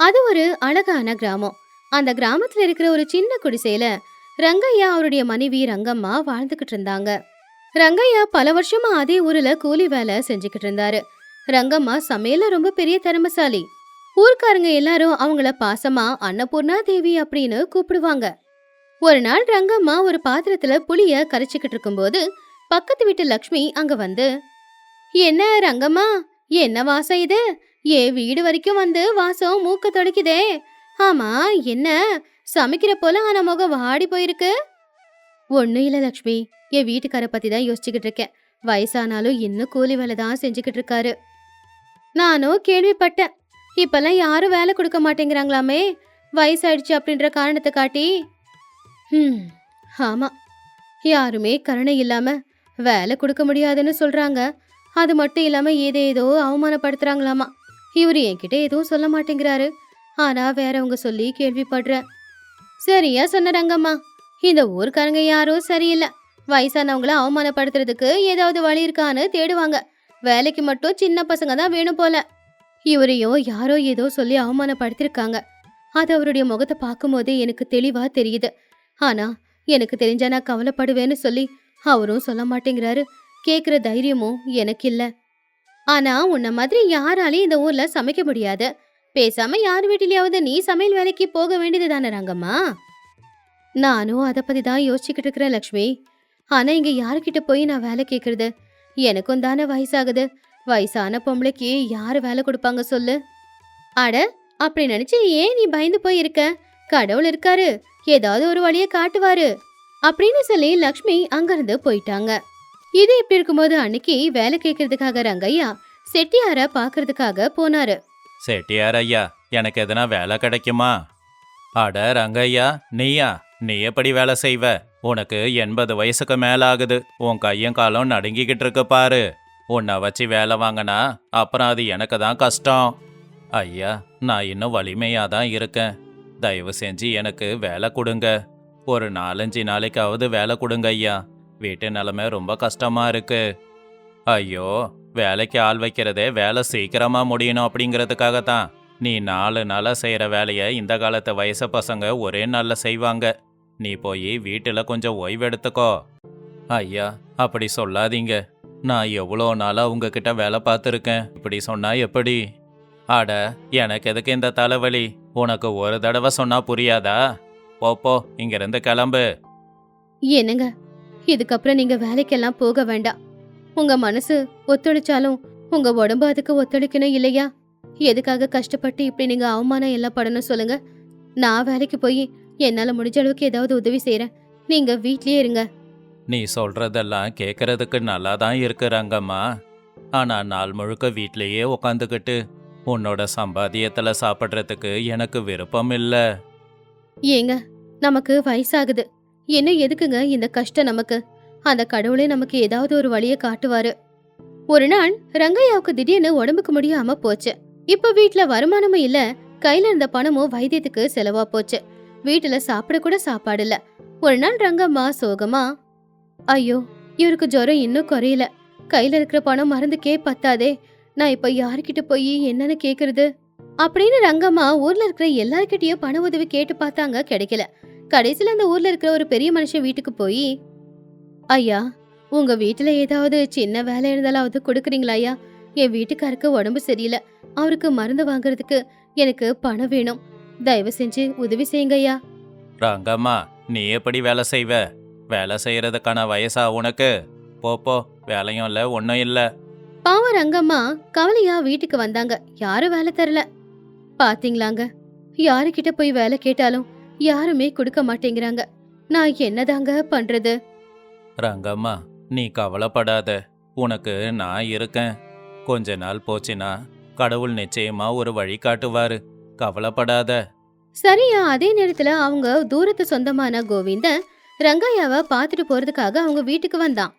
அது ஒரு அழகான கிராமம். அந்த கிராமத்துல இருக்கிற ஒரு சின்ன குடிசையில ரங்கையா அவருடைய மனைவி ரங்கம்மா வாழ்ந்துகிட்டு இருந்தாங்க. ரங்கையா பல வருஷமா அதே ஊர்ல கூலி வேலை செஞ்சுக்கிட்டு இருந்தாரு. ரங்கம்மா சமையல்ல ரொம்ப பெரிய திறமைசாலி. ஊர்க்காரங்க எல்லாரும் அவங்கள பாசமா அன்னபூர்ணா தேவி அப்படின்னு கூப்பிடுவாங்க. ஒரு நாள் ரங்கம்மா ஒரு பாத்திரத்துல புளிய கரைச்சுக்கிட்டு இருக்கும்போது பக்கத்து வீட்டு லக்ஷ்மி அங்க வந்து, என்ன ரங்கம்மா, என்ன வாசம் இது? வீடு வரைக்கும் வந்து வாசம் மூக்க தொலைக்குதே. ஆமா, என்ன சமைக்கிற போல ஆன முகம் வாடி போயிருக்கு? ஒன்னும் இல்ல லக்ஷ்மி, என் வீட்டுக்கார பத்தி தான் யோசிச்சுக்கிட்டு இருக்கேன். வயசானாலும் இன்னும் கூலி வேலை தான் செஞ்சுக்கிட்டு இருக்காரு. நானும் கேள்விப்பட்டேன். இப்பெல்லாம் யாரும் வேலை கொடுக்க மாட்டேங்கிறாங்களாமே, வயசாயிடுச்சு அப்படின்ற காரணத்தை காட்டி. ம், ஆமா, யாருமே கருணை இல்லாம வேலை கொடுக்க முடியாதுன்னு சொல்றாங்க. அது மட்டும் இல்லாம ஏதேதோ அவமானப்படுத்துறாங்களாமா. இவரு என்கிட்ட எதுவும் சொல்ல மாட்டேங்கிறாரு. ஆனா வேறவங்க சொல்லி கேள்விப்படுறேன். சரியா சொன்ன ரங்கம்மா. இந்த ஊர்க்காரங்க யாரும் சரியில்லை. வயசானவங்கள அவமானப்படுத்துறதுக்கு ஏதாவது வழி இருக்கான்னு தேடுவாங்க. வேலைக்கு மட்டும் சின்ன பசங்க தான் வேணும் போல. இவரையும் யாரோ ஏதோ சொல்லி அவமானப்படுத்திருக்காங்க. அது அவருடைய முகத்தை பார்க்கும்போதே எனக்கு தெளிவா தெரியுது. ஆனா எனக்கு தெரிஞ்சா நான் கவலைப்படுவேன்னு சொல்லி அவரும் சொல்ல மாட்டேங்கிறாரு. கேக்குற தைரியமும் எனக்கு இல்ல. ஆனா உன்ன மாதிரி யாராலையும் இந்த ஊர்ல சமைக்க முடியாது. பேசாம யார் வீட்டிலயாவது நீ சமையல் வேலைக்கு போக வேண்டியது தானே ரங்கம்மா? நானும் அதை பத்தி தான் யோசிச்சுக்கிட்டு இருக்கிறேன் லக்ஷ்மி. ஆனா இங்க யாருக்கிட்ட போய் நான் வேலை கேக்குறது? எனக்கும் தானே வயசாகுது. வயசான பொம்பளைக்கு யாரு வேலை கொடுப்பாங்க சொல்லு? அட, அப்படி நினைச்சு ஏன் நீ பயந்து போய் இருக்க? கடவுள் இருக்காரு, ஏதாவது ஒரு வழியை காட்டுவாரு அப்படின்னு சொல்லி லக்ஷ்மி அங்கிருந்து போயிட்டாங்க. இது இப்படி இருக்கும்போது அன்னைக்கு வேலை கேட்கறதுக்காக ரங்கையா செட்டியார பாக்குறதுக்காக போனாரு. செட்டியார் ஐயா, எனக்கு எதனா வேலை கிடைக்குமா? அட ரங்கையா, நீயா? நீ எப்படி வேலை செய்வ? உனக்கு 80 வயசுக்கு மேல ஆகுது. உன் கையும் காலும் நடுங்கிக்கிட்டு இருக்கு பாரு. உன்னை வச்சு வேலை வாங்கினா அப்புறம் அது எனக்கு தான் கஷ்டம். ஐயா, நான் இன்னும் வலிமையாக தான் இருக்கேன். தயவு செஞ்சு எனக்கு வேலை கொடுங்க. ஒரு 4-5 நாளைக்காவது வேலை கொடுங்க ஐயா. வீட்டு நிலைமை ரொம்ப கஷ்டமா இருக்கு. ஐயோ, வேலைக்கு ஆள் வைக்கிறதே வேலை சீக்கிரமா முடியணும் அப்படிங்கிறதுக்காகத்தான். நீ 4 நாளாக செய்கிற வேலையை இந்த காலத்து வயசு பசங்க ஒரே நாளில் செய்வாங்க. நீ போய் வீட்டில் கொஞ்சம் ஓய்வு எடுத்துக்கோ. ஐயா, அப்படி சொல்லாதீங்க. நான் எவ்வளோ நாளாக உங்ககிட்ட வேலை பார்த்துருக்கேன். இப்படி சொன்னா எப்படி? அட, எனக்கு எதுக்கு இந்த தலைவலி? உனக்கு ஒரு தடவை சொன்னா புரியாதா? போ இங்கிருந்து கிளம்பு. என்னங்க, இதுக்கப்புறம் நீங்க வேலைக்கெல்லாம் போக வேண்டாம். உங்க மனசு ஒத்துழைச்சாலும் உங்க உடம்பு அதுக்கு ஒத்துழைக்கணும் இல்லையா? எதுக்காக கஷ்டப்பட்டு இப்படி நீங்க அவமானம் எல்லாம் படணும் சொல்லுங்க? நான் வேலைக்கு போய் என்னால முடிஞ்ச அளவுக்கு ஏதாவது உதவி செய்யறேன். நீங்க வீட்லயே இருங்க. நீ சொல்றதெல்லாம் கேட்கறதுக்கு நல்லா தான் இருக்கு ரங்கம்மா. ஆனா நாள் முழுக்க வீட்லயே உக்காந்துக்கிட்டு உன்னோட சம்பாத்தியத்துல சாப்பிட்றதுக்கு எனக்கு விருப்பம் இல்ல. ஏங்க, நமக்கு வயசாகுது. இன்னும் எதுக்குங்க இந்த கஷ்டம் நமக்கு? அந்த கடவுளே நமக்கு ஏதாவது ஒரு வழியை காட்டுவாரு. ஒரு நாள் ரங்கையாவுக்கு திடீர்னு உடம்புக்கு முடியாம போச்சு. இப்ப வீட்ல வருமானமும் இல்ல, கையில இருந்த பணமும் வைத்தியத்துக்கு செலவா போச்சு. வீட்டுல சாப்பிட கூட சாப்பாடு இல்ல. ஒரு நாள் ரங்கம்மா சோகமா, ஐயோ, இவருக்கு ஜுரம் இன்னும் குறையல. கையில இருக்கிற பணம் மருந்துக்கே பத்தாதே. நான் இப்ப யாருக்கிட்ட போய் என்னன்னு கேக்குறது அப்படின்னு ரங்கம்மா ஊர்ல இருக்கிற எல்லார்கிட்டயும் பண உதவி கேட்டு பார்த்தாங்க, கிடைக்கல. கடைசியில அந்த ஊர்ல இருக்கிற ஒரு பெரிய மனுஷன் வீட்டுக்கு போய், ஐயா, உங்க வீட்டுல ஏதாவது சின்ன வேலை இருந்தாலாவது கொடுக்குறீங்களா ஐயா? என் வீட்டுக்காருக்கு உடம்பு சரியில்லை. அவருக்கு மருந்து வாங்குறதுக்கு எனக்கு பணம் வேணும். தயவு செஞ்சு உதவி செய்யுங்க ஐயா. ரங்கம்மா, நீ எப்படி வேலை செய்வ? வேலை செய்யறதுக்கான வயசா உனக்கு? போ, வேலையும் இல்ல ஒன்னும் இல்ல. பாவம் ரங்கம்மா கவலையா வீட்டுக்கு வந்தாங்க. யாரும் வேலை தரல. பாத்தீங்களாங்க, யாருக்கிட்ட போய் வேலை கேட்டாலும் யாருமே கொடுக்க மாட்டேங்கிறாங்க. நான் என்னதாங்க பண்றது? ரங்கம்மா, நீ கவலைப்படாத. உனக்கு நான் இருக்கேன். கொஞ்ச நாள் போச்சுன்னா கடவுள் நிச்சயமா ஒரு வழி காட்டுவாரு. கவலைப்படாத. சரியா அதே நேரத்துல அவங்க தூரத்து சொந்தமான கோவிந்த ரங்கையாவை பாத்துட்டு போறதுக்காக அவங்க வீட்டுக்கு வந்தான்.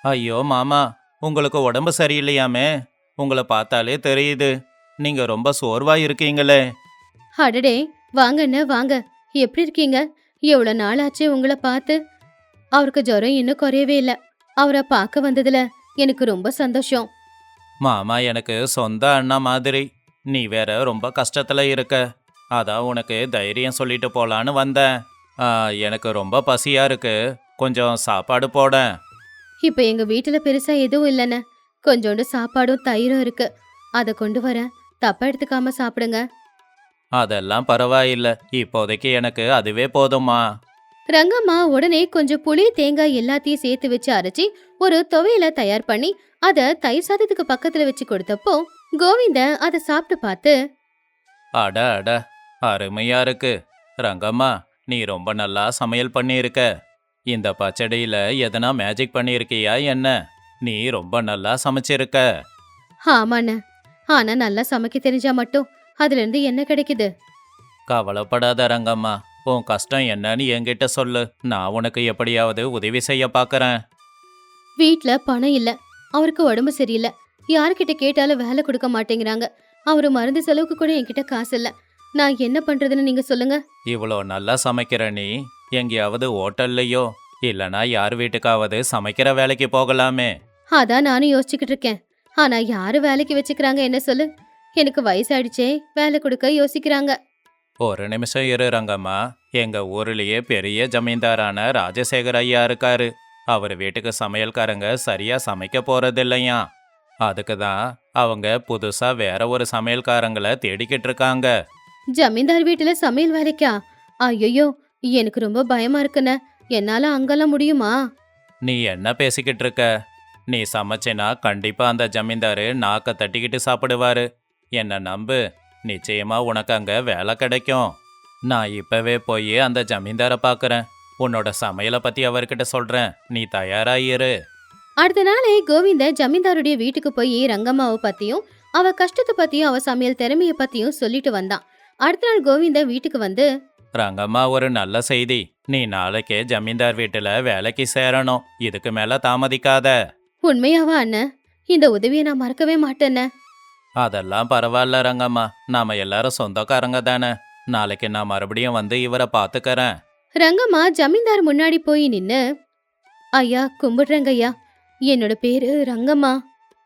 ஐயோ மாமா, உங்களுக்கு உடம்பு சரியில்லையாமே? உங்களை பார்த்தாலே தெரியுது. நீங்க ரொம்ப சோர்வா இருக்கீங்களே. அடடே, வாங்கண்ண வாங்க. எப்படி இருக்கீங்க? எவ்வளவு நாள் ஆச்சு உங்களை பார்த்து. அவருக்கு ஜுரம் இன்னும் குறையவே இல்ல. அவரை பார்க்க வந்ததுல எனக்கு ரொம்ப சந்தோஷம். மாமா எனக்கு சொந்த அண்ணா மாதிரி. நீ வேற ரொம்ப கஷ்டத்துல இருக்க. அதான் உனக்கு தைரியம் சொல்லிட்டு போலான்னு வந்தேன். எனக்கு ரொம்ப பசியா இருக்கு. கொஞ்சம் சாப்பாடு போடேன். இப்ப எங்க வீட்டுல பெருசா எதுவும் இல்லைண்ணே. கொஞ்சோண்டு சாப்பாடும் தயிரும் இருக்கு. அத கொண்டு வரேன். தப்பா எடுத்துக்காம சாப்பிடுங்க. அதெல்லாம் பரவாயில்ல. இப்போதைக்கு எனக்கு அதுவே போதும்மா. ரங்கம்மா உடனே கொஞ்சம் புளி தேங்காய் எல்லாத்தையும் சேர்த்து வச்சு அரைச்சி ஒரு துவையல தயார் பண்ணி அத தயிர் சாதத்துக்கு பக்கத்துல வச்சு கொடுத்தப்போ கோவிந்தன் அதை சாப்பிட்டு பார்த்து, அட அட, அருமையா இருக்கு. ரங்கம்மா, நீ ரொம்ப நல்லா சமையல் பண்ணியிருக்க. இந்த பச்சடியில எதனா மேஜிக் பண்ணியிருக்கியா என்ன? நீ ரொம்ப நல்லா சமைச்சிருக்க. ஆமாண்ண. ஆனா நல்லா சமைக்க தெரிஞ்சா மட்டும் அதுல இருந்து என்ன கிடைக்குது? கவலைப்படாத ரங்கம்மா. உன் கஷ்டம் என்னன்னு என்கிட்ட சொல்லு. நான் உனக்கு எப்படியாவது உதவி செய்ய பார்க்கறேன். வீட்ல பணம் இல்ல. அவருக்கு உடம்பு சரியில்லை. யாருக்கிட்ட கேட்டாலும் வேலை கொடுக்க மாட்டேங்கிறாங்க. அவரு மருந்து செலவுக்கு கூட என்கிட்ட காசு இல்ல. நான் என்ன பண்றதுன்னு நீங்க சொல்லுங்க. இவ்வளோ நல்லா சமைக்கிற நீ எங்கேயாவது ஹோட்டல்லையோ இல்லனா யார் வீட்டுக்காவது சமைக்கிற வேலைக்கு போகலாமே. அதான் நானும் யோசிச்சுக்கிட்டு இருக்கேன். ஆனா யாரு வேலைக்கு வச்சுக்கிறாங்க என்ன சொல்லு? எனக்கு வயசாயிடுச்சே, வேலை கொடுக்க யோசிக்கிறாங்க. ஒரு நிமிஷம் இரு ரங்கம்மா. எங்க ஊர்லயே பெரிய ஜமீன்தாரான ராஜசேகர் ஐயா இருக்காரு. அவர் வீட்டுக்கு சமையல்காரங்க சரியா சமைக்க போறதில்லையா. அதுக்கு தான் அவங்க புதுசா வேற ஒரு சமையல்காரங்களை தேடிக்கிட்டு இருக்காங்க. ஜமீன்தார் வீட்டுல சமையல் வேலைக்கா? ஐயோ, எனக்கு ரொம்ப பயமா இருக்குண்ணே. என்னால அங்கெல்லாம் முடியுமா? நீ என்ன பேசிக்கிட்டு இருக்க? நீ சமைச்சேனா கண்டிப்பா அந்த ஜமீன்தாரு நாக்க தட்டிக்கிட்டு சாப்பிடுவாரு. என்ன நம்பு, நிச்சயமா உனக்கு அங்க வேலை கிடைக்கும். நான் இப்பவே போய் அந்த ஜமீன்தாரை பார்க்கறேன். உன்னோட சமையலை பத்தி அவர்கிட்ட சொல்றேன். நீ தயாராயிரு. அடுத்த நாளே கோவிந்தன் ஜமீன்தாருடைய வீட்டுக்கு போய் ரங்கம்மாவை பத்தியும் அவ கஷ்டத்தை பத்தியும் அவ சமையல் திறமைய பத்தியும் சொல்லிட்டு வந்தான். அடுத்த நாள் கோவிந்தன் வீட்டுக்கு வந்து, ரங்கம்மா, ஒரு நல்ல செய்தி. நீ நாளைக்கே ஜமீன்தார் வீட்டுல வேலைக்கு சேரணும். இதுக்கு மேல தாமதிக்காத. உண்மையாவா அண்ணன்? இந்த உதவியை நான் மறக்கவே மாட்டேன்ன. அதெல்லாம் பரவாயில்ல ரங்கம்மா. நாம எல்லாரும் சொந்தக்காரங்க தானே. நாளைக்கு நான் மறுபடியும் வந்து இவரை பாத்துக்கறேன். ரங்கம்மா ஜமீன்தார் முன்னாடி போய் நின்னு, ஐயா கும்பிடுறேங்க ஐயா. என்னோட பேரு ரங்கம்மா.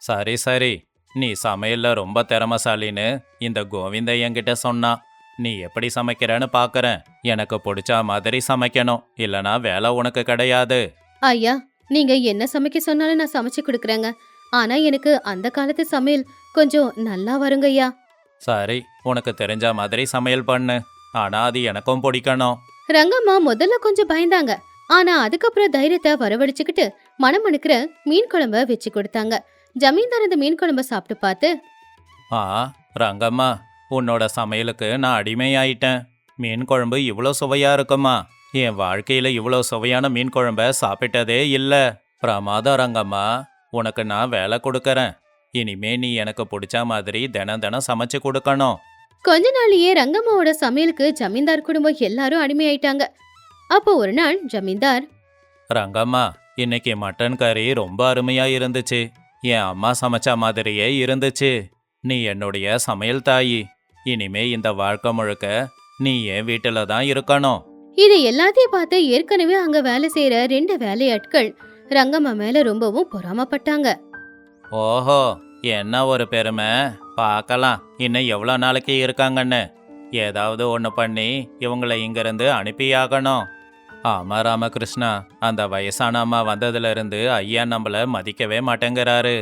சரி சரி, நீ சமையல்ல ரொம்ப திறமசாலின்னு இந்த கோவிந்த என்கிட்ட சொன்னா. நீ எப்படி சமைக்கிறன்னு பாக்கறேன். எனக்கு பிடிச்ச மாதிரி சமைக்கணும், இல்லனா வேலை உனக்கு கிடையாது. ஐயா, நீங்க என்ன சமைக்க சொன்னாலும் நான் சமைச்சு கொடுக்குறேங்க. ஆனா எனக்கு அந்த காலத்து சமையல் கொஞ்சம் நல்லா வருங்க ஐயா. சரி, உனக்கு தெரிஞ்ச மாதிரி சமையல் பண்ணு. ஆனா அது எனக்கும் பிடிக்கணும். ரங்கம்மா முதல்ல கொஞ்சம் பயந்தாங்க. ஆனா அதுக்கப்புறம் தைரியத்தை வரவழைச்சுக்கிட்டு மணமணுக்கிற மீன் குழம்ப வச்சு கொடுத்தாங்க. ஜமீன்தார் அந்த மீன் குழம்ப சாப்பிட்டு பார்த்து, ஆ ரங்கம்மா, உன்னோட சமையலுக்கு நான் அடிமையாயிட்டேன். மீன் குழம்பு இவ்வளோ சுவையா இருக்குமா? என் வாழ்க்கையில இவ்வளோ சுவையான மீன் குழம்ப சாப்பிட்டதே இல்ல. பிரமாதம் ரங்கம்மா. உனக்கு நான் வேலை கொடுக்கறேன். இனிமே நீ எனக்கு பிடிச்ச மாதிரி தினம் தினம் சமைச்சு கொடுக்கணும். கொஞ்ச நாள்லயே ரங்கம்மாவோட சமையலுக்கு ஜமீன்தார் குடும்பம் எல்லாரும் அடிமையாயிட்டாங்க. அப்போ ஒரு நாள் ஜமீன்தார், ரங்கம்மா, இன்னைக்கு மட்டன் கறி ரொம்ப அருமையா இருந்துச்சு. என் அம்மா சமைச்ச மாதிரியே இருந்துச்சு. நீ என்னுடைய சமையல் தாயி. இனிமே இந்த வாழ்க்கை முழுக்க நீ என் வீட்டுல தான் இருக்கணும். இது எல்லாத்தையும் பார்த்து ஏற்கனவே அங்க வேலை செய்யற 2 வேலையாட்கள் ரங்கம்மா மேல ரொம்பவும் பொறாமப்பட்டாங்க. ஓஹோ, என்ன ஒரு பெருமை. பார்க்கலாம் இன்னும் எவ்வளோ நாளைக்கு இருக்காங்கன்னு. ஏதாவது ஒன்று பண்ணி இவங்களை இங்கிருந்து அனுப்பியாகணும். ஆமா ராமகிருஷ்ணா, அந்த வயசான அம்மா வந்ததுல இருந்து ஐயா நம்மள மதிக்கவே மாட்டேங்கிறாரு.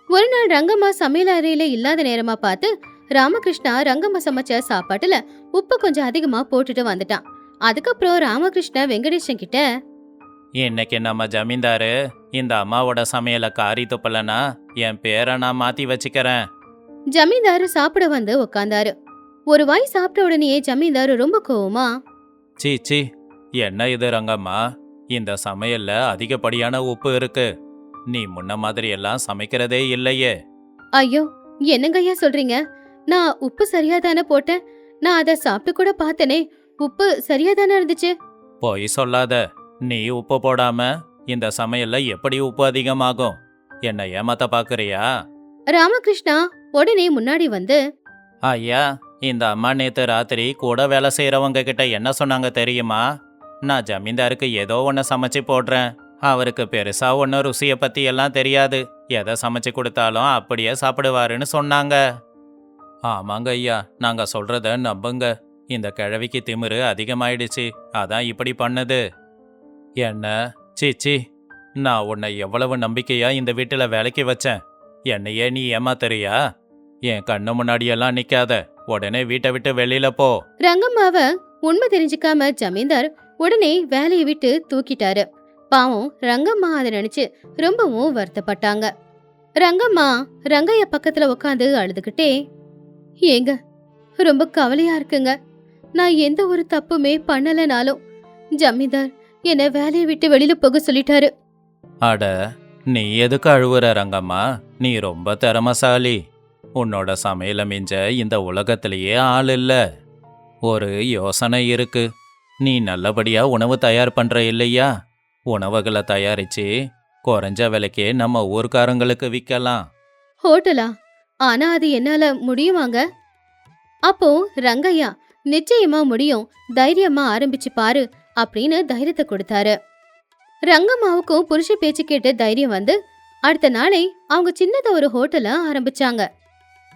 ஒரு நாள் ரங்கம்மா சமையல் அறையில இல்லாத நேரமா பார்த்து ராமகிருஷ்ணா ரங்கம்மா சமைச்ச சாப்பாட்டுல உப்பு கொஞ்சம் அதிகமா போட்டுட்டு வந்துட்டான். அதுக்கப்புறம் ராமகிருஷ்ணா வெங்கடேஷன் கிட்ட, இன்னைக்கு நம்ம ஜமீன்தாரு இந்த அம்மாவோட சமையலை காரி துப்பலனா என் பேரை நான் மாத்தி வச்சுக்கிறேன். ஜமீன்தார் சாப்பிட வந்து உக்காந்தாரு. ஒரு வாய் சாப்பிட்ட உடனே ஜமீன்தார் ரொம்ப கோவமா, சீ சீ, என்ன இது ரங்கம்மா? இந்த சமையல்ல அதிகப்படியான உப்பு இருக்கு. நீ முன்ன மாதிரி எல்லாம் சமைக்கிறதே இல்லையே. ஐயோ என்னங்க ஐயா சொல்றீங்க? நான் உப்பு சரியா தானே போட்டேன். நான் அதை சாப்பிட்டு கூட பார்த்தனே. உப்பு சரியா தானே இருந்துச்சு. பொய் சொல்லாத. நீ உப்பு போடாம இந்த சமையல்ல எப்படி உப்பு அதிகமாகும்? என்ன ஏமாத்த பாக்குறியா? ராமகிருஷ்ணா உடனே முன்னாடி வந்து, ஐயா, இந்த அம்மா நேத்து ராத்திரி கூட வேலை செய்யறவங்க கிட்ட என்ன சொன்னாங்க தெரியுமா? நான் ஜமீன்தாருக்கு ஏதோ ஒன்று சமைச்சு போடுறேன். அவருக்கு பெருசா ஒன்றும் ருசியை பத்தி எல்லாம் தெரியாது. எதை சமைச்சு கொடுத்தாலும் அப்படியே சாப்பிடுவாருன்னு சொன்னாங்க. ஆமாங்க ஐயா, நாங்க சொல்றத நம்புங்க. இந்த கிழவிக்கு திமிரு அதிகமாயிடுச்சு, அதான் இப்படி பண்ணுது. என்ன? சீச்சி, நான் உன்னை எவ்வளவு நம்பிக்கையா இந்த வீட்டுல வேலைக்கு வச்சேன். என்னையே நீ ஏமாத்துறியா? என் கண்ணு முன்னாடியெல்லாம் நிக்காத, உடனே வீட்டை விட்டு வெளியில போ. ரங்கம்மாவ உண்மை தெரிஞ்சுக்காம ஜமீன்தார் உடனே வேலையை விட்டு தூக்கிட்டாரு. பாவம் ரங்கம்மா அதை நினைச்சு ரொம்பவும் வருத்தப்பட்டாங்க. ரங்கம்மா ரங்கையா பக்கத்துல உட்காந்து அழுதுகிட்டே, ஏங்க ரொம்ப கவலையா இருக்குங்க. நான் எந்த ஒரு தப்புமே பண்ணலனாலும் ஜமீன்தார் என்ன வேலையை விட்டு வெளியில போக சொல்லிட்டாரு. அட, நீ எதுக்கு அழுவுற ரங்கம்மா? நீ ரொம்ப திறமசாலி. உன்னோட சமையல மிஞ்ச இந்த உலகத்திலேயே ஆள் இல்ல. ஒரு யோசனை இருக்கு. நீ நல்லபடியா உணவு தயார் பண்ற இல்லையா? உணவுகளை தயாரிச்சு குறைஞ்ச விலைக்கே நம்ம ஊர்க்காரங்களுக்கு விற்கலாம். ஹோட்டலா? ஆனா அது என்னால முடியுமாங்க? அப்போ ரங்கையா, நிச்சயமா முடியும், தைரியமா ஆரம்பிச்சு பாரு அப்படின்னு தைரியத்தை கொடுத்தாரு. ரங்கம்மாவுக்கும் புருஷ பேச்சு கேட்டு தைரியம் வந்து அடுத்த நாளே அவங்க சின்னதா ஒரு ஹோட்டலை ஆரம்பிச்சாங்க.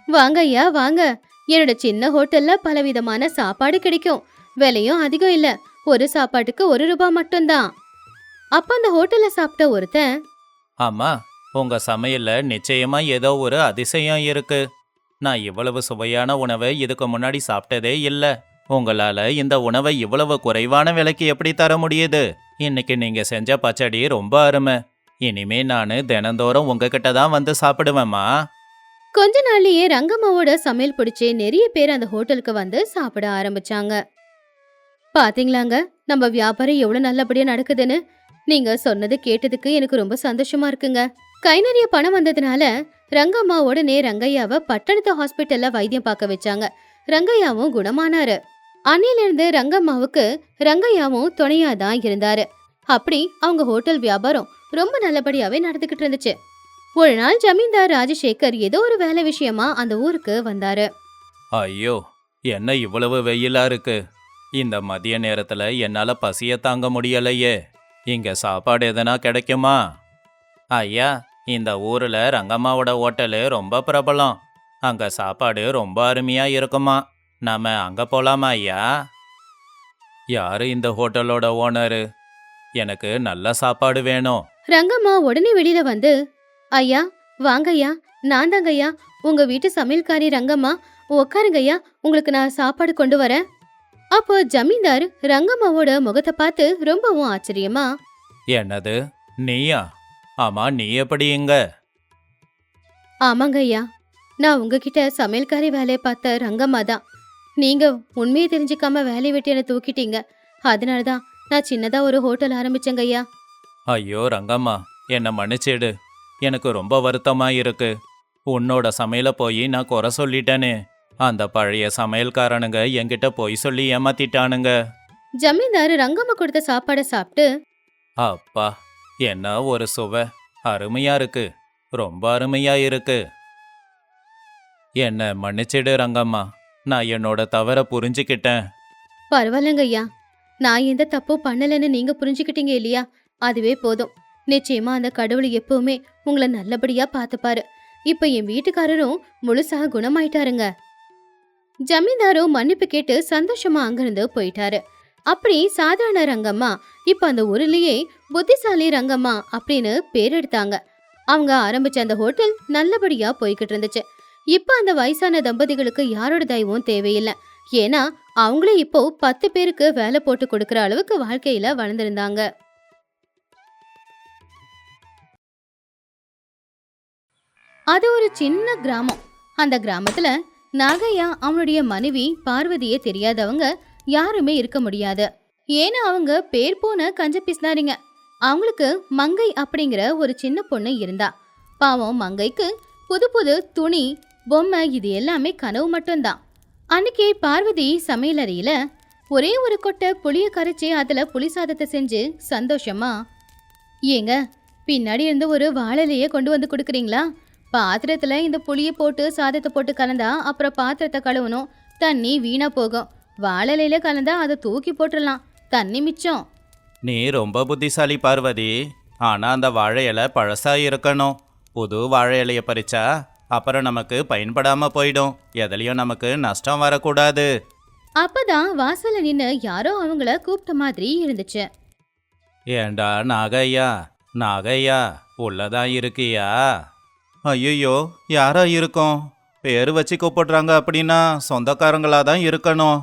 வாங்க ஐயா வாங்க, என்னோட சின்ன ஹோட்டல்ல பலவிதமான சாப்பாடு கிடைக்கும். விலையும் அதிகம் இல்ல, ஒரு சாப்பாட்டுக்கு 1 ரூபாய் மட்டும்தான். அப்ப அந்த ஹோட்டல்ல சாப்பிட்ட ஒருத்தன், ஆமா, உங்க சமையல்ல நிச்சயமா ஏதோ ஒரு அதிசயம் இருக்கு. நான் இவ்வளவு சுவையான உணவை இதுக்கு முன்னாடி சாப்பிட்டதே இல்ல. உங்களால இந்த உணவை இவ்வளவு குறைவான விலைக்கு எப்படி தர முடியுது? இன்னைக்கு நீங்க செஞ்ச பச்சடி ரொம்ப அருமை. இனிமே நானு தினந்தோறும் உங்ககிட்ட தான் வந்து சாப்பிடுவேம்மா. கொஞ்ச நாள்லயே ரங்கம்மாவோட சமையல் பிடிச்சு நிறைய பேர் அந்த ஹோட்டலுக்கு வந்து சாப்பிட ஆரம்பிச்சாங்க. பாத்தீங்களாங்க, நம்ம வியாபாரம் எவ்வளவு நல்லபடியா நடக்குதுன்னு. நீங்க சொன்னது கேட்டதுக்கு எனக்கு ரொம்ப சந்தோஷமா இருக்குங்க. கை நிறைய பணம் வந்ததுனால ரங்கம்மா உடனே ரங்கையாவை பட்டணத்து ஹாஸ்பிட்டல்ல வைத்தியம் பார்க்க வச்சாங்க. ரங்கையாவும் குணமானாரு. அன்னையிலிருந்து ரங்கம்மாவுக்கு ரங்கையாவும் துணையா தான் இருந்தாரு. அப்படி அவங்க ஹோட்டல் வியாபாரம் ரொம்ப நல்லபடியாவே நடந்துகிட்டு இருந்துச்சு. ஒரு நாள் ஜமீன்தார் ராஜசேகர் ஏதோ ஒரு வேலை விஷயமா அந்த ஊருக்கு வந்தாரு. ஐயோ, என்ன இவ்வளவு வெயிலா இருக்கு? இந்த மதிய நேரத்துல என்னால பசிய தாங்க முடியலையே. இங்க சாப்பாடு எதனா கிடைக்குமா? ஐயா, இந்த ஊர்ல ரங்கம்மாவோட ஹோட்டலு ரொம்ப பிரபலம். அங்க சாப்பாடு ரொம்ப அருமையா இருக்குமா. நாம அங்க போலாமா ஐயா? யாரு இந்த ஹோட்டலோட ஓனரு? எனக்கு நல்ல சாப்பாடு வேணும். ரங்கம்மா உடனே வெளியில வந்து, ஐயா வாங்கய்யா, நான் தாங்கய்யா உங்க வீட்டு சமையல்காரி ரங்கம்மா. உட்காருங்கய்யா, உங்களுக்கு நான் சாப்பாடு கொண்டு வரேன். அப்போ ஜமீன்தார் ரங்கம்மாவோட முகத்தை பார்த்து ரொம்பவும் ஆச்சரியமா, என்னது, நீயா? ஆமா, நீ எப்படி இங்க? ஆமாங்க ஐயா, நான் உங்ககிட்ட சமையல்காரி வேலையை பார்த்த ரங்கம்மா தான். நீங்க உண்மையை தெரிஞ்சுக்காம வேலையை விட்டு என்னை தூக்கிட்டீங்க. அதனாலதான் நான் சின்னதா ஒரு ஹோட்டல் ஆரம்பிச்சேங்க ஐயா. ஐயோ ரங்கம்மா, என்னை மன்னிச்சிடு. எனக்கு ரொம்ப வருத்தமா இருக்கு. உன்னோட சமையல போய் நான் குறை சொல்லிட்டேனே. அந்த பழைய சமையல்காரனுங்க என்கிட்ட பொய் சொல்லி ஏமாத்திட்டானுங்க. ஜமீன்தார் ரங்கம்மா கொடுத்த சாப்பாடை சாப்பிட்டு, அப்பா, என்ன ஒரு சுவை! அருமையா இருக்கு, ரொம்ப அருமையா இருக்கு. என்ன மன்னிச்சிடு ரங்கம்மா, நான் என்னோட தவற புரிஞ்சுக்கிட்டேன். பரவாயில்லங்க ஐயா, நான் எந்த தப்பும் பண்ணலன்னு நீங்க புரிஞ்சுக்கிட்டீங்க இல்லையா, அதுவே போதும். நிச்சயமா அந்த கடவுள் எப்பவுமே உங்களை நல்லபடியா பார்த்துப்பாரு. இப்ப என் வீட்டுக்காரரும் முழுசா குணமாயிட்டாருங்க. ஜமீன்தாரும் மன்னிப்பு கேட்டு சந்தோஷமா அங்கிருந்து போயிட்டாரு. அப்படி சாதாரண ரங்கம்மா இப்ப அந்த ஊர்லயே புத்திசாலி ரங்கம்மா அப்படின்னு பேர் எடுத்தாங்க. அவங்க ஆரம்பிச்ச அந்த ஹோட்டல் நல்லபடியா போய்கிட்டு இருந்துச்சு. இப்ப அந்த வயசான தம்பதிகளுக்கு யாரோட தயவும் தேவையில்லை. ஏன்னா அவங்களே இப்போ 10 பேருக்கு வேலை போட்டு கொடுக்கற அளவுக்கு வாழ்க்கையில வளர்ந்திருந்தாங்க. அது ஒரு சின்ன கிராமம். அந்த கிராமத்துல நாகையா அவனுடைய மனைவி பார்வதியே தெரியாதவங்க யாருமே இருக்க முடியாது. ஏன்னா அவங்க பேர் போன கஞ்ச பிஸ்னாரிங்க. அவங்களுக்கு மங்கை அப்படிங்கிற ஒரு சின்ன பொண்ணு இருந்தா. பாவம் மங்கைக்கு புது புது துணி, பொம்மை இது எல்லாமே கனவு மட்டும்தான். அன்னைக்கு பார்வதி சமையலறையில ஒரே ஒரு கொட்டை புளிய கரைச்சி அதுல புளி சாதத்தை செஞ்சு சந்தோஷமா, ஏங்க பின்னாடி இருந்து ஒரு வாழலையே கொண்டு வந்து கொடுக்குறீங்களா? பாத்திரத்துல இந்த புளியை போட்டு சாதத்தை போட்டு கலந்தா அப்புறம் பாத்திரத்தை கழுவணும், தண்ணி வீணா போகும். வாழலையில கலந்தா அதை தூக்கி போட்டுடலாம், தண்ணி மிச்சம். நீ ரொம்ப புத்திசாலி பார்வதி. ஆனா அந்த வாழை இலை பழசா இருக்கணும். புது வாழை இலைய பறிச்சா அப்புறம் நமக்கு பயன்படாம போயிடும். எதுலயும் நமக்கு நஷ்டம் வரக்கூடாது. அப்பதான் வாசல்ல நின்னு யாரோ அவங்கள கூப்பிட்ட மாதிரி இருந்துச்சு. ஏண்டா நாகையா, நாகையா, உள்ளதான் இருக்கியா? ஐயோ, யாரா இருக்கும்? பேரு வச்சு கூப்பிடுறாங்க அப்படின்னா சொந்தக்காரங்களா தான் இருக்கணும்.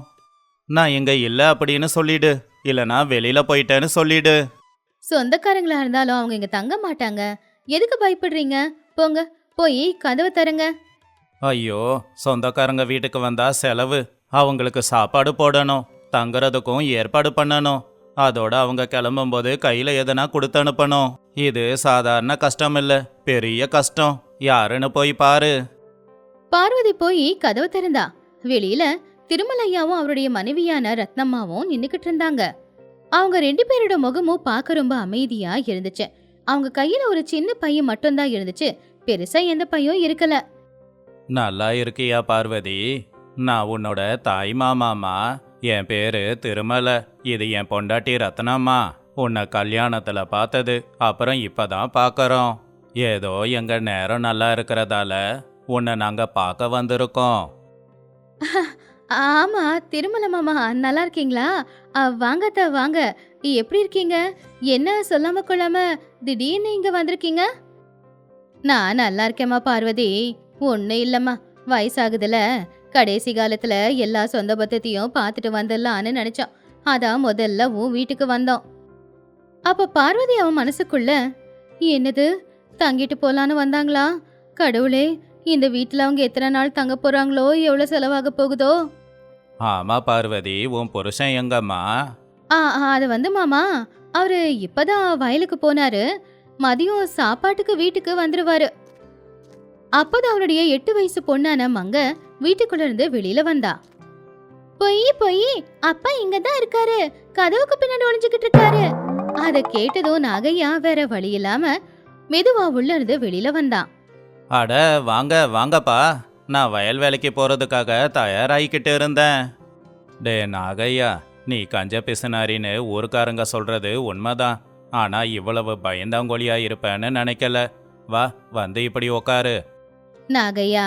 நான் இங்க இல்ல அப்படின்னு சொல்லிடு, இல்லனா வெளியில போயிட்டேன்னு சொல்லிடு. சொந்தக்காரங்களா இருந்தாலும் அவங்க இங்க தங்க மாட்டாங்க. எதுக்கு பயப்படுறீங்க? போங்க, போய் கதவை தரங்க. ஐயோ, சொந்தக்காரங்க வீட்டுக்கு வந்தா செலவு. அவங்களுக்கு சாப்பாடு போடணும், தங்குறதுக்கும் ஏற்பாடு பண்ணணும். அதோட அவங்க கிளம்பும்போது கையில எதனா கொடுத்து அனுப்பணும். இது சாதாரண கஷ்டம் இல்ல, பெரிய கஷ்டம். யாருன்னு போய் பாரு. பார்வதி போய் கதவை திறந்தா. வெளியில திருமலையாவும் அவருடைய மனைவியான ரத்னம்மாவும் நின்னுக்கிட்டு இருந்தாங்க. அவங்க 2 பேரோட முகமும் பார்க்க ரொம்ப அமைதியா இருந்துச்சு. அவங்க கையில ஒரு சின்ன பையன் மட்டும்தான் இருந்துச்சு. பெருசா எந்த பையும் இருக்கல. நல்லா இருக்கியா பார்வதி? நான் உன்னோட தாய் மாமாமா. என் பேரு திருமலை. இது என் பொண்டாட்டி ரத்னம்மா. உன்னை கல்யாணத்துல பார்த்தது, அப்புறம் இப்பதான் பார்க்கறோம். ஏதோ எங்க நேரம் நல்லா இருக்கிறதால உன்னை நாங்க பார்க்க வந்திருக்கோம். ஆமா, திருமல மாமா நல்லா இருக்கீங்களா? வாங்கத்தா வாங்க. எப்படி இருக்கீங்க? என்ன சொல்லாம கொள்ளாம திடீர்னு இங்க வந்திருக்கீங்க? நான் நல்லா இருக்கேம்மா பார்வதி. ஒன்னும் இல்லம்மா, வயசாகுதுல, கடைசி காலத்துல எல்லா சொந்த பத்தத்தையும் பார்த்துட்டு வந்துடலான்னு நினைச்சோம். அதான் முதல்ல உன் வீட்டுக்கு வந்தோம். அப்ப பார்வதி அவன் மனசுக்குள்ள, என்னது தங்கிட்டு போலான்னு வந்தாங்களா? கடவுளே, இந்த வீட்டுல அவங்க எத்தனை நாள் தங்க போறாங்களோ, எவ்வளவு செலவாக போகுதோ. ஆமா பார்வதி, உன் புருஷன் எங்கம்மா? அது வந்து மாமா, அவரு இப்பதான் வயலுக்கு போனாரு. மதியம் சாப்பாட்டுக்கு வீட்டுக்கு வந்துருவாரு. அப்பதான் அவருடைய 8 வயசு பொண்ணான மங்க வீட்டுக்குள்ள இருந்து வெளியில வந்தா. பொய், அப்பா இங்கதான் இருக்காரு, கதவுக்கு பின்னாடி ஒளிஞ்சுக்கிட்டு இருக்காரு. அத கேட்டதும் நாகையா வேற வழி இல்லாம மெதுவா உள்ள இருந்து வெளியில வந்தான். அட வாங்க வாங்கப்பா, நான் வயல் வேலைக்கு போறதுக்காக தயாராகிக்கிட்டு இருந்தேன். டே நாகையா, நீ கஞ்ச பிசுனாரின்னு ஊருக்காரங்க சொல்றது உண்மைதான். ஆனா இவ்வளவு பயந்தாங்கொழியா இருப்பேன்னு நினைக்கல. வா, வந்து இப்படி உக்காரு. நாகையா,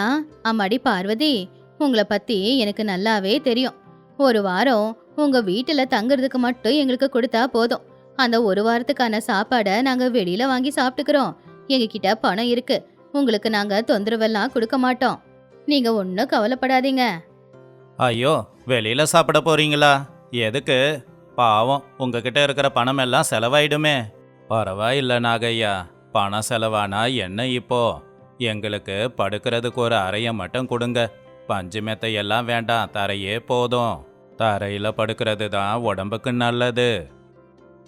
அம்மாடி பார்வதி, உங்களை பத்தி எனக்கு நல்லாவே தெரியும். ஒரு வாரம் உங்க வீட்டுல தங்குறதுக்கு மட்டும் எங்களுக்கு கொடுத்தா போதும். அந்த ஒரு வாரத்துக்கான சாப்பாடை நாங்க வெளியில வாங்கி சாப்பிட்டுக்கிறோம். எங்க கிட்ட பணம் இருக்கு. உங்களுக்கு நாங்க தொந்தரவெல்லாம் கொடுக்க மாட்டோம். நீங்க ஒன்னும் கவலைப்படாதீங்க. ஐயோ, வெளியில சாப்பிட போறீங்களா? எதுக்கு? பாவம், உங்ககிட்ட இருக்கிற பணம் எல்லாம் செலவாயிடுமே. பரவாயில்ல நாகையா, பணம் செலவானா என்ன இப்போ? எங்களுக்கு படுக்கிறதுக்கு ஒரு அறையை மட்டும் கொடுங்க. பஞ்சு மெத்தையெல்லாம் வேண்டாம், தரையே போதும். தரையில படுக்கிறது தான் உடம்புக்கு நல்லது.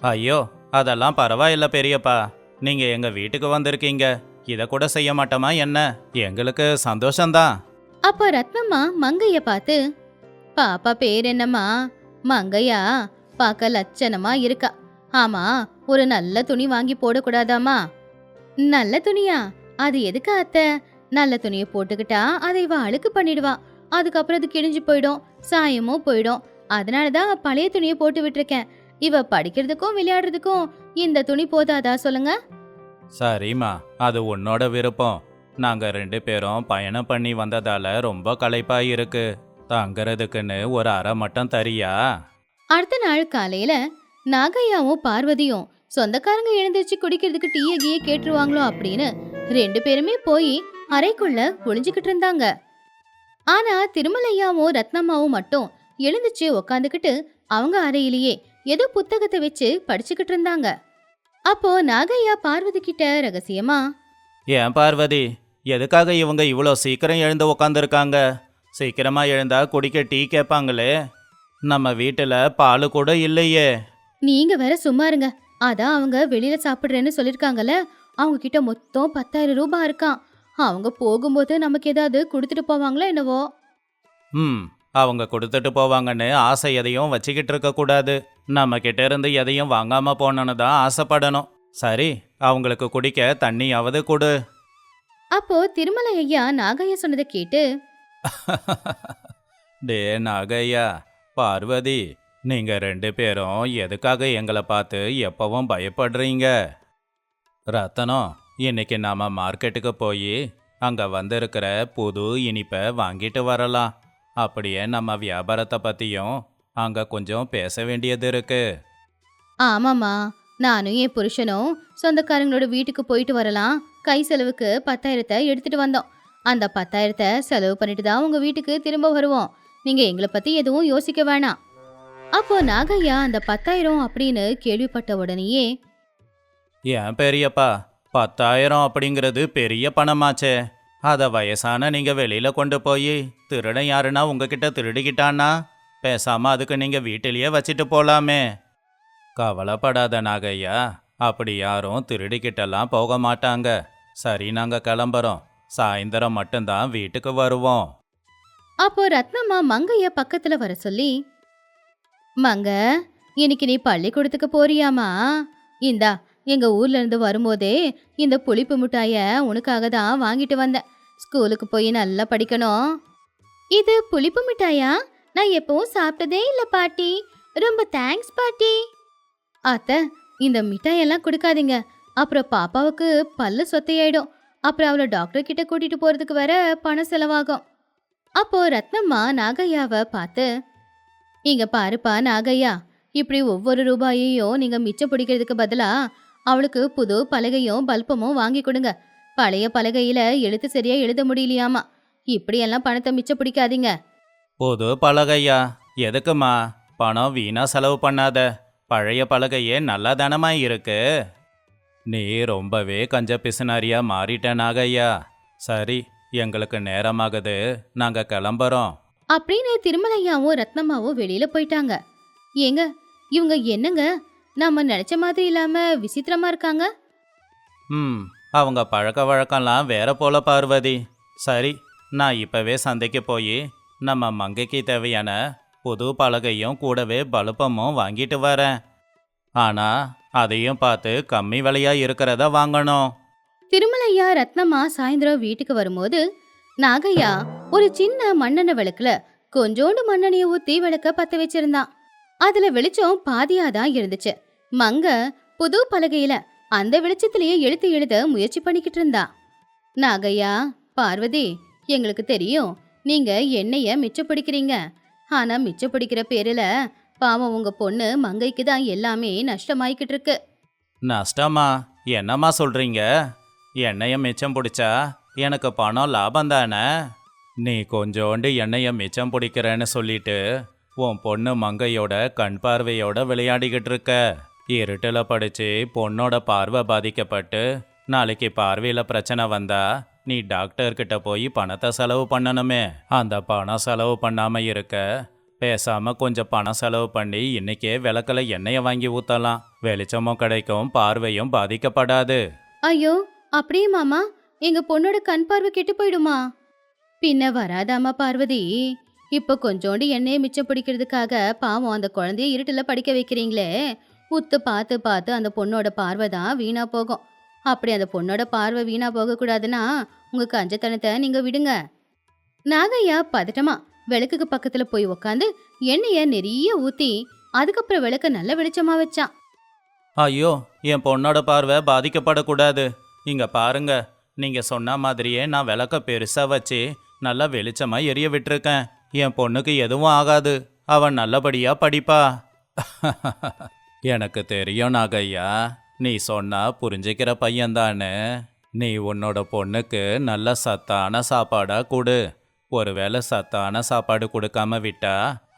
ஐயோ, அதெல்லாம் பரவாயில்ல பெரியப்பா. நீங்க எங்க வீட்டுக்கு வந்திருக்கீங்க, இத கூட செய்ய மாட்டோமா என்ன? எங்களுக்கு சந்தோஷம்தான். அப்ப ரத்னம்மா மங்கைய பார்த்து, பாப்பா பேர் என்னம்மா? மங்கையா, பார்க்க லட்சணமா இருக்கா. ஆமா, ஒரு நல்ல துணி வாங்கி போடக்கூடாதாமா? நல்ல துணியா? அது எதுக்கு அத்தை? நல்ல துணியை போட்டுக்கிட்டா அதை இவ அழுக்கு பண்ணிடுவா. அதுக்கப்புறம் அது கிழிஞ்சு போயிடும், சாயமும் போயிடும். அதனாலதான் பழைய துணியை போட்டு விட்டுருக்கேன். இவ படிக்கிறதுக்கும் விளையாடுறதுக்கும் இந்த துணி போதாதா சொல்லுங்க? சரிம்மா, அது உன்னோட விருப்பம். நாங்க 2 பேரும் பயணம் பண்ணி வந்ததால ரொம்ப களைப்பா இருக்கு. தங்குறதுக்குன்னு ஒரு அறை மட்டும் தரியா? அடுத்த நாள் காலையில நாகையாவும் பார்வதியும் சொந்தக்காரங்க எழுந்திருச்சு குடிக்கிறதுக்கு டீயை கீய கேட்டுருவாங்களோ அப்படின்னு 2 பேருமே போய் அறைக்குள்ள ஒளிஞ்சுக்கிட்டு இருந்தாங்க. ஆனா திருமலையாவும் ரத்னம்மாவும் மட்டும் எழுந்துச்சு உக்காந்துக்கிட்டு அவங்க அறையிலேயே ஏதோ புத்தகத்தை வச்சு படிச்சுக்கிட்டு இருந்தாங்க. அப்போ நாகையா பார்வதி கிட்ட ரகசியமா, ஏன் பார்வதி, எதுக்காக இவங்க இவ்வளோ சீக்கிரம் எழுந்து உக்காந்துருக்காங்க? சீக்கிரமா எழுந்தா குடிக்க டீ கேட்பாங்களே. நம்ம வீட்டில் பால் கூட இல்லையே. நீங்க வேற சும்மா இருங்க. அதான் அவங்க வெளியில சாப்பிடுறேன்னு சொல்லிருக்காங்கல்ல, அவங்க கிட்ட மொத்தம் 10,000 ரூபாய் இருக்கான். அவங்க போகும்போது நமக்கு ஏதாவது கொடுத்துட்டு போவாங்களோ என்னவோ. அவங்க கொடுத்துட்டு போவாங்கன்னு ஆசை எதையும் வச்சுக்கிட்டு இருக்க கூடாது. நம்ம கிட்ட இருந்து எதையும் வாங்காம போனோன்னு தான் ஆசைப்படணும். சரி, அவங்களுக்கு குடிக்க தண்ணியாவது கொடு. அப்போ திருமலை ஐயா நாகையா சொன்னதை கேட்டு, டே நாகையா, பார்வதி, நீங்க 2 பேரும் எதுக்காக எங்களை பார்த்து எப்பவும் பயப்படுறீங்க? ரத்தனம், இன்னைக்கு நாம மார்க்கெட்டுக்கு போய் அங்க வந்திருக்கிற புது இனிப்பை வாங்கிட்டு வரலாம். அப்படியே நம்ம வியாபாரத்தை பத்தியும் அங்க கொஞ்சம் பேச வேண்டியது இருக்கு. ஆமாம்மா, நானும் என் புருஷனும் சொந்தக்காரங்களோட வீட்டுக்கு போயிட்டு வரலாம். கை செலவுக்கு 10,000 எடுத்துட்டு வந்தோம். அந்த 10,000 செலவு பண்ணிட்டு தான் உங்க வீட்டுக்கு திரும்ப வருவோம். நீங்க எங்களை பத்தி எதுவும் யோசிக்க வேணாம். அப்போ நாகையா அந்த 10,000 அப்படின்னு கேள்விப்பட்ட உடனேயே, ஏன் பெரியப்பா, 10,000 அப்படிங்கிறது பெரிய பணமாச்சே. அத வயசான நீங்க வெளியில கொண்டு போய் திருடன் யாருன்னா உங்ககிட்ட திருடிக்கிட்டான்னா பேசாம அதுக்கு நீங்க வீட்டிலேயே வச்சுட்டு போலாமே. கவலைப்படாத நாகையா, அப்படி யாரும் திருடிக்கிட்டெல்லாம் போக மாட்டாங்க. சரி, நாங்க கிளம்புறோம். சாயந்தரம் மட்டும்தான் வீட்டுக்கு வருவோம். அப்போ ரத்னம்மா மங்கைய பக்கத்துல வர சொல்லி, மங்க, இன்னைக்கு நீ பள்ளிக்கூடத்துக்கு போறியாமா? இந்தா, எங்க ஊர்ல இருந்து வரும்போதே இந்த புளிப்பு மிட்டாய உனக்காக தான் வாங்கிட்டு வந்தேன். ஸ்கூலுக்கு போய் நல்லா படிக்கணும். இது புளிப்பு மிட்டாயா? நான் எப்பவும் சாப்பிட்டதே இல்ல பாட்டி. ரொம்ப தேங்க்ஸ் பாட்டி. அத்தை, இந்த மிட்டாயெல்லாம் கொடுக்காதீங்க. அப்புறம் பாப்பாவுக்கு பல்லு சொத்தையாயிடும். அப்புறம் அவளை டாக்டர் கிட்ட கூட்டிட்டு போறதுக்கு வேற பணம் செலவாகும். அப்போ ரத்னம்மா நாகையாவை பார்த்து, இங்க பாருப்பா நாகையா, இப்படி ஒவ்வொரு ரூபாயையும் நீங்க மிச்சம் பிடிக்கிறதுக்கு பதிலா அவளுக்கு புது பலகையும் பல்பமும் வாங்கி கொடுங்க. பழைய பலகையில எழுத்து சரியா எழுத முடியலையாமா. இப்படியெல்லாம் பணத்தை மிச்சம் பிடிக்காதீங்க. புது பலகையா? எதுக்குமா? பணம் வீணா செலவு பண்ணாத. பழைய பலகையே நல்லா தானமா இருக்கு. நீ ரொம்பவே கஞ்ச பிசுனாரியா மாறிட்ட நாகையா. சரி, எங்களுக்கு நேரமாகுது, நாங்க கிளம்புறோம். அப்படின்னு திருமலையாவும் ரத்னம்மாவும் வெளியில போயிட்டாங்க. ஏங்க, இவங்க என்னங்க நாம நினைச்ச மாதிரி இல்லாம விசித்திரமா இருக்காங்க. அவங்க பழக்க வழக்கம்லாம் வேற போல பார்வதி. சரி, நான் இப்பவே சந்தைக்கு போய் நம்ம மங்கைக்கு தேவையான புது பலகையும் கூடவே பலுப்பமும் வாங்கிட்டு வரேன். ஆனா அதையும் பார்த்து கம்மி விலையா இருக்கிறத வாங்கணும். திருமலையா ரத்னம்மா சாயந்தரம் வீட்டுக்கு வரும்போது நாகையா ஒரு சின்ன மண்ணெண்ணெய் விளக்குல கொஞ்சோண்டு மண்ணெண்ணைய ஊத்தி விளக்க பத்த வச்சிருந்தான். அதுல வெளிச்சம் பாதியாதான் இருந்துச்சு. மங்க புது பலகையில அந்த வெளிச்சத்திலேயே எழுத்து எழுத முயற்சி பண்ணிக்கிட்டு இருந்தா. நாகையா, பார்வதி, எங்களுக்கு தெரியும் நீங்க எண்ணெய மிச்சம் பிடிக்கிறீங்க. ஆனா மிச்சம் பிடிக்கிற பேருல பாவம் உங்க பொண்ணு மங்கைக்கு தான் எல்லாமே நஷ்டமாயிக்கிட்டு இருக்கு. நஷ்டமா? என்னம்மா சொல்றீங்க? எண்ணெயை மிச்சம் பிடிச்சா எனக்கு பணம் லாபம் தானே. நீ கொஞ்சோண்டு எண்ணெயை மிச்சம் பிடிக்கிறேன்னு சொல்லிட்டு உன் பொண்ணு மங்கையோட கண் பார்வையோட விளையாடிக்கிட்டு இருக்க. இருட்டில் படிச்சு பொண்ணோட பார்வை பாதிக்கப்பட்டு நாளைக்கு பார்வையில் பிரச்சனை வந்தா நீ டாக்டர்கிட்ட போய் பணத்தை செலவு பண்ணணுமே. அந்த பணம் செலவு பண்ணாம இருக்க பேசாம கொஞ்சம் பணம் செலவு பண்ணி இன்னைக்கே விளக்குல எண்ணெயை வாங்கி ஊத்தலாம். வெளிச்சமும் கிடைக்கும், பார்வையும் பாதிக்கப்படாது. ஐயோ, அப்படியே மாமா, எங்க பொண்ணோட கண் பார்வை கெட்டு போயிடுமா? பின்ன வராதாமா பார்வதி. இப்ப கொஞ்சோண்டு எண்ணெயை மிச்சம் பிடிக்கிறதுக்காக பாவம் அந்த குழந்தைய இருட்டுல படிக்க வைக்கிறீங்களே, உத்து பார்த்து பார்த்து அந்த பொண்ணோட பார்வை தான் வீணா போகும். அப்படி அந்த பொண்ணோட பார்வை வீணா போக கூடாதுன்னா உங்க கஞ்சத்தனத்தை நீங்க விடுங்க. நாகையா பதட்டமா விளக்குக்கு பக்கத்துல போய் உக்காந்து எண்ணெய நிறைய ஊத்தி அதுக்கப்புறம் விளக்க நல்ல வெளிச்சமா வச்சான். ஐயோ, என் பொண்ணோட பார்வை பாதிக்கப்படக்கூடாது. இங்க பாருங்க, நீங்க சொன்ன மாதிரியே நான் விளக்க பெருசா வச்சு நல்லா வெளிச்சமா எரிய விட்டுருக்கேன். என் பொண்ணுக்கு எதுவும் ஆகாது, அவன் நல்லபடியா படிப்பா. எனக்கு தெரியும் நாகையா, நீ சொன்னா புரிஞ்சுக்கிற பையன்தானே. நீ உன்னோட பொண்ணுக்கு நல்ல சத்தான சாப்பாடா கொடு. ஒருவேளை சத்தான சாப்பாடு கொடுக்காம விட்டா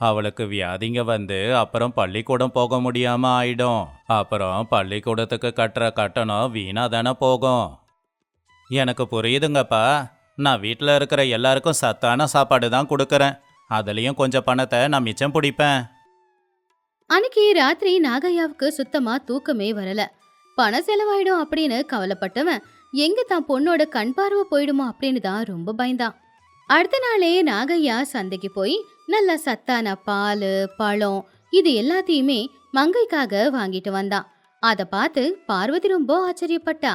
அவளுக்கு வியாதிங்க வந்து அப்புறம் பள்ளிக்கூடம் போக முடியாம ஆயிடும். அப்புறம் பள்ளிக்கூடத்துக்கு கட்டுற கட்டணம் வீணா தானே போகும். எனக்கு புரியுதுங்கப்பா. நான் வீட்டில் இருக்கிற எல்லாருக்கும் சத்தான சாப்பாடு தான் கொடுக்கறேன். அதுலேயும் கொஞ்சம் பணத்தை நான் மிச்சம் பிடிப்பேன். அன்னைக்கு ராத்திரி நாகையாவுக்கு சுத்தமா தூக்கமே வரல. பணம் செலவாயிடும் அப்படின்னு கவலைப்பட்டவன் எங்க தான் பொண்ணோட கண் பார்வை போயிடுமோ அப்படின்னு தான் ரொம்ப பயந்தான். அடுத்த நாளே நாகையா சந்தைக்கு போய் நல்ல சத்தான பால், பழம் இது எல்லாத்தையுமே மங்கைக்காக வாங்கிட்டு வந்தான். அதை பார்த்து பார்வதி ரொம்ப ஆச்சரியப்பட்டா.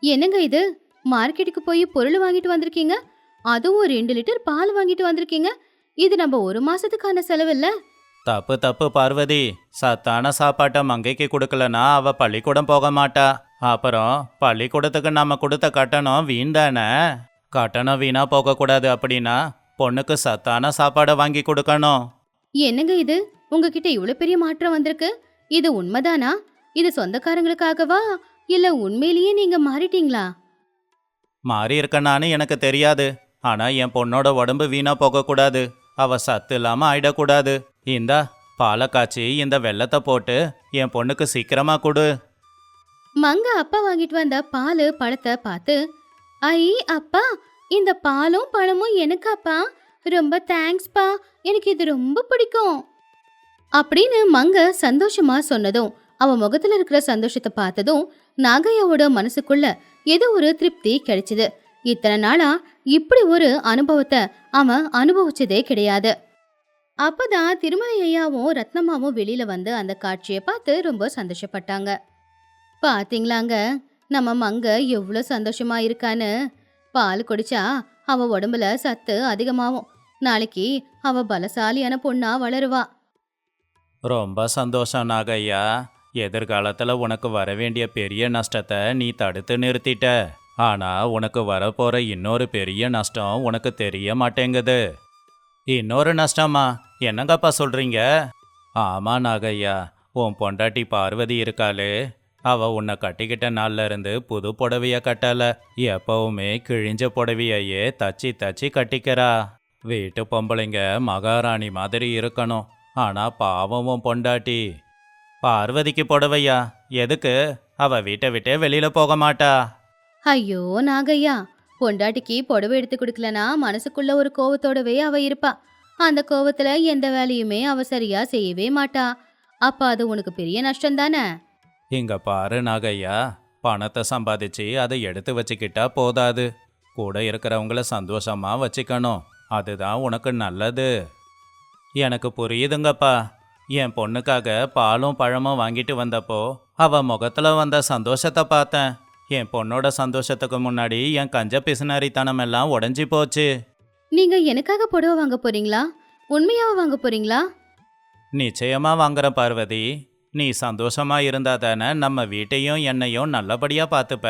என்னங்க இது, மார்க்கெட்டுக்கு போய் பொருள் வாங்கிட்டு வந்திருக்கீங்க, அதுவும் 2 லிட்டர் பால் வாங்கிட்டு வந்திருக்கீங்க. இது நம்ம 1 மாசத்துக்கான செலவு இல்ல? தப்பு தப்பு பார்வதி. சத்தான சாப்பாட்டை மங்கைக்கு கொடுக்கலனா அவ பள்ளிக்கூடம் போக மாட்டா. அப்புறம் பள்ளிக்கூடத்துக்கு நம்ம கொடுத்த கட்டணம் வீண் தானே. கட்டணம் வீணா போகக்கூடாது அப்படின்னா பொண்ணுக்கு சத்தான சாப்பாடை வாங்கி கொடுக்கணும். என்னங்க இது, உங்ககிட்ட இவ்ளோ பெரிய மாற்றம் வந்திருக்கு. இது உண்மைதானா? இது சொந்தக்காரங்களுக்காகவா, இல்ல உண்மையிலேயே நீங்க மாறிட்டீங்களா? மாறி இருக்கனான்னு எனக்கு தெரியாது. ஆனா என் பொண்ணோட உடம்பு வீணா போகக்கூடாது. அவ சத்து இல்லாம ஆயிடக்கூடாது. இந்தா பாலை காய்ச்சி இந்த வெல்லத்தை போட்டு என் பொண்ணுக்கு சீக்கிரமா கொடு. மங்க அப்பா வாங்கிட்டு வந்த பாலு பழத்தை பார்த்து, ஐ அப்பா, இந்த பாலும் பழமும் எனக்காப்பா, ரொம்ப தேங்க்ஸ்பா, எனக்கு இது ரொம்ப பிடிக்கும் அப்படின்னு மங்க சந்தோஷமா சொன்னதும், அவன் முகத்துல இருக்கிற சந்தோஷத்தை பார்த்ததும் நாகையாவோட மனசுக்குள்ள ஏதோ ஒரு திருப்தி கிடைச்சது. இத்தனை நாளா இப்படி ஒரு அனுபவத்தை அவன் அனுபவிச்சதே கிடையாது. அப்பதான் திருமலை ஐயாவும் ரத்னமாவும் வெளியில வந்து அந்த காட்சியை பார்த்து ரொம்ப சந்தோஷப்பட்டாங்க. பாத்தீங்களாங்க, நம்ம மங்க எவ்வளோ சந்தோஷமா இருக்கான்னு. பால் குடிச்சா அவ உடம்புல சத்து அதிகமாகும். நாளைக்கு அவ பலசாலியான பொண்ணா வளருவா. ரொம்ப சந்தோஷம் நாகையா. எதிர்காலத்துல உனக்கு வர வேண்டிய பெரிய நஷ்டத்தை நீ தடுத்து நிறுத்திட்ட. ஆனா உனக்கு வரப்போற இன்னொரு பெரிய நஷ்டம் உனக்கு தெரிய மாட்டேங்குது. இன்னொரு நஷ்டமா? என்னங்கப்பா சொல்றீங்க? ஆமா நாகையா, உன் பொண்டாட்டி பார்வதி இருக்காளே, அவ உன்னை கட்டிக்கிட்ட நாள்ல இருந்து புது புடவைய கட்டல. எப்பவுமே கிழிஞ்ச புடவையே தச்சி தச்சி கட்டிக்கிறா. வீட்டு பொம்பளைங்க மகாராணி மாதிரி இருக்கணும். ஆனா பாவம் உன் பொண்டாட்டி. பார்வதிக்கு புடவையா? எதுக்கு? அவ வீட்டை விட்டே வெளியில போக மாட்டா. ஐயோ நாகையா, பொண்டாட்டிக்கு புடவை எடுத்து கொடுக்கலனா மனசுக்குள்ள ஒரு கோவத்தோடவே அவ இருப்பா. அந்த கோவத்துல எந்த வேலையுமே அவ சரியா செய்யவே மாட்டா. அப்ப அது உனக்கு பெரிய நஷ்டம் தானே. இங்க பாரு நாகையா, பணத்தை சம்பாதிச்சு அதை எடுத்து வச்சுக்கிட்டா போதாது. கூட இருக்கிறவங்கள சந்தோஷமா வச்சுக்கணும். அதுதான் உனக்கு நல்லது. எனக்கு புரியுதுங்கப்பா. என் பொண்ணுக்காக பாலும் பழமும் வாங்கிட்டு வந்தப்போ அவ முகத்துல வந்த சந்தோஷத்தை பார்த்தேன். என் பொண்ணோட சந்தோஷத்துக்கு முன்னாடி என் கஞ்ச பிசுனாரித்தனம் எல்லாம் உடஞ்சி போச்சு. நீங்க எனக்காக புடவை வாங்க போறீங்களா? உண்மையாவா வாங்க போறீங்களா? நிச்சயமா வாங்குற பார்வதி. நீ சந்தோஷமா இருந்தா தானே நம்ம வீட்டையும் என்னையும் நல்லபடியா பார்த்துப்ப.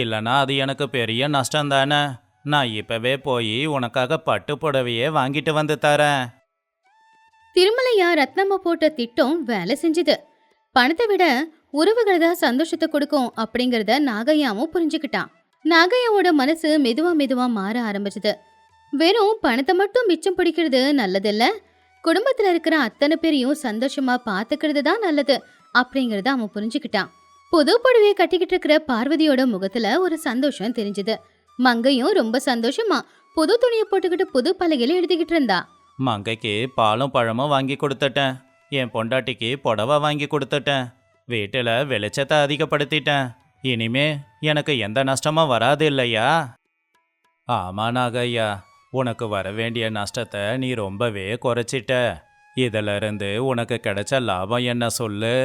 இல்லனா அது எனக்கு பெரிய நஷ்டம் தானே. நான் இப்பவே போய் உனக்காக பட்டு புடவையே வாங்கிட்டு வந்து தரேன். திருமலையா ரத்னம்மா போட்ட திட்டம் வேலை செஞ்சுது. பணத்தை விட உறவுகள் தான் சந்தோஷத்தை கொடுக்கும் அப்படிங்கறத நாகையாவும் புரிஞ்சுக்கிட்டான். நாகையாவோட மனசு மெதுவா மெதுவா மாற ஆரம்பிச்சது. வெறும் பணத்தை மட்டும் மிச்சம் பிடிக்கிறது நல்லதில்ல, குடும்பத்துல இருக்கிற அத்தனை பேரையும் சந்தோஷமா பாத்துக்கிறது தான் நல்லது அப்படிங்கறத அவன் புரிஞ்சுக்கிட்டான். புது புடவையை கட்டிக்கிட்டு இருக்கிற பார்வதியோட முகத்துல ஒரு சந்தோஷம் தெரிஞ்சது. மங்கையும் ரொம்ப சந்தோஷமா புது துணியை போட்டுக்கிட்டு புது பலகையில எழுதிக்கிட்டு இருந்தா. மங்கைக்கு பாலும் பழமும் வாங்கி கொடுத்துட்டேன். என் பொண்டாட்டிக்கு புடவை வாங்கி கொடுத்துட்டேன். வீட்டில் வெளிச்சத்தை அதிகப்படுத்திட்டேன். இனிமே எனக்கு எந்த நஷ்டமும் வராது இல்லையா? ஆமா நாகையா, உனக்கு வர வேண்டிய நஷ்டத்தை நீ ரொம்பவே குறைச்சிட்ட. இதுல இருந்து உனக்கு கிடைச்ச லாபம் என்ன சொல்லு?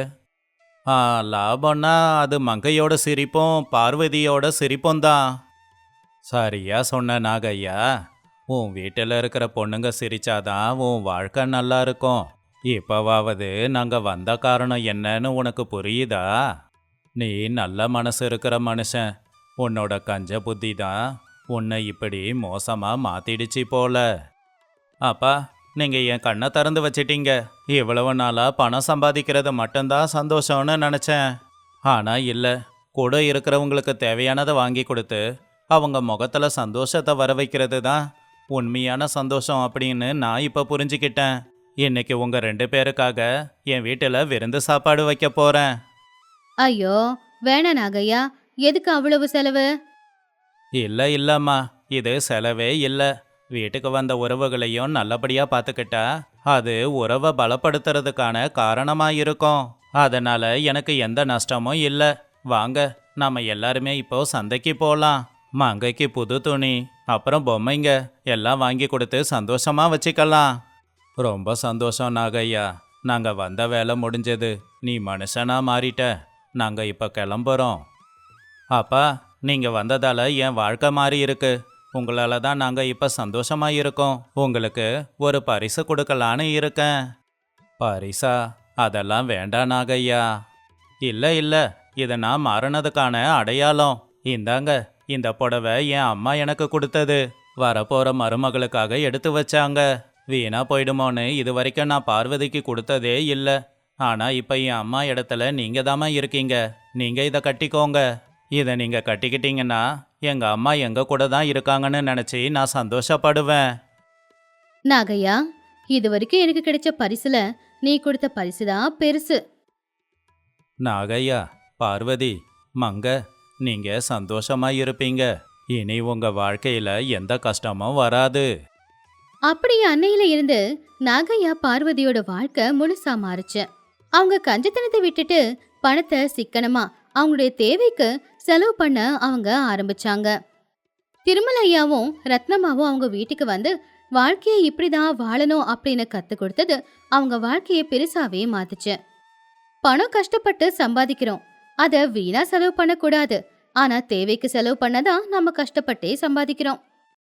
லாபம்னா அது மங்கையோட சிரிப்பும் பார்வதியோட சிரிப்பும் தான். சரியா சொன்ன நாகையா. உன் வீட்டில் இருக்கிற பொண்ணுங்க சிரிச்சாதான் உன் வாழ்க்கை நல்லா இருக்கும். இப்போவாவது நாங்கள் வந்த காரணம் என்னன்னு உனக்கு புரியுதா? நீ நல்ல மனசு இருக்கிற மனுஷன். உன்னோட கஞ்ச புத்தி தான் உன்னை இப்படி மோசமா மாத்திடுச்சு போல. அப்பா, நீங்க என் கண்ணை திறந்து வச்சிட்டீங்க. இவ்வளவு நாளா பணம் சம்பாதிக்கிறது மட்டும்தான் சந்தோஷம்னு நினைச்சேன். ஆனா இல்ல, கூட இருக்கிறவங்களுக்கு தேவையானதை வாங்கி கொடுத்து அவங்க முகத்துல சந்தோஷத்தை வர வைக்கிறது தான் உண்மையான சந்தோஷம் அப்படின்னு நான் இப்ப புரிஞ்சுக்கிட்டேன். இன்னைக்கு உங்க 2 பேருக்காக என் வீட்டுல விருந்து சாப்பாடு வைக்க போறேன். ஐயோ வேணா நாகையா, எதுக்கு அவ்வளவு செலவு? இல்லம்மா, இது செலவே இல்ல. வீட்டுக்கு வந்த உறவுகளையும் நல்லபடியா பார்த்துக்கிட்டா அது உறவை பலப்படுத்துறதுக்கான காரணமா இருக்கும். அதனால எனக்கு எந்த நஷ்டமும் இல்ல. வாங்க, நாம எல்லாருமே இப்போ சந்தைக்கு போலாம். மங்கைக்கு புது துணி அப்புறம் பொம்மைங்க எல்லாம் வாங்கி கொடுத்து சந்தோஷமா வச்சுக்கலாம். ரொம்ப சந்தோஷம் நாகையா. நாங்க வந்த வேலை முடிஞ்சது. நீ மனுஷனா மாறிட்ட. நாங்க இப்ப கிளம்புறோம். அப்பா, நீங்க வந்ததால என் வாழ்க்கை மாறி இருக்கு. உங்களால தான் நாங்க இப்ப சந்தோஷமா இருக்கோம். உங்களுக்கு ஒரு பரிசு கொடுக்கலான்னு இருக்கேன். பரிசா? அதெல்லாம் வேண்டாம் நாகையா. இல்ல, இதை நான் மாறினதுக்கான அடையாளம். இந்தாங்க, இந்த புடவை என் அம்மா எனக்கு கொடுத்தது. வரப்போற மருமகளுக்காக எடுத்து வச்சாங்க. வீணா போயிடுமோன்னு இது வரைக்கும் நான் பார்வதிக்கு கொடுத்ததே இல்ல. ஆனா இப்ப என் அம்மா இடத்துல நீங்க தாம்மா இருக்கீங்க. நீங்க இத கட்டிக்கோங்க. இத நீங்க கட்டிக்கிட்டீங்கன்னா எங்க அம்மா எங்க கூட தான் இருக்காங்கன்னு நினைச்சு நான் சந்தோஷப்படுவேன். நாகையா, இது வரைக்கும் எனக்கு கிடைச்ச பரிசுல நீ கொடுத்த பரிசு தான் பெருசு. நாகையா, பார்வதி, மங்க, நீங்க சந்தோஷமா இருப்பீங்க. இனி உங்க வாழ்க்கையில எந்த கஷ்டமும் வராது. அப்படியே அன்னையில இருந்து நாகையா பார்வதியோட வாழ்க்கை முழுசா மாறுச்சு. அவங்க கஞ்சத்தனத்தை விட்டுட்டு பணத்தை சிக்கனமா அவங்களுடைய தேவைக்கு செலவு பண்ண அவங்க ஆரம்பிச்சாங்க. திருமலையாவும் ரத்னமாவும் அவங்க வீட்டுக்கு வந்து வாழ்க்கையை இப்படிதான் வாழணும் அப்படின்னு கத்து கொடுத்தது அவங்க வாழ்க்கையை பெருசாவே மாத்துச்சு. பணம் கஷ்டப்பட்டு சம்பாதிக்கிறோம், அத வீணா செலவு பண்ணக்கூடாது. ஆனா தேவைக்கு செலவு பண்ணதான் நம்ம கஷ்டப்பட்டே சம்பாதிக்கிறோம்.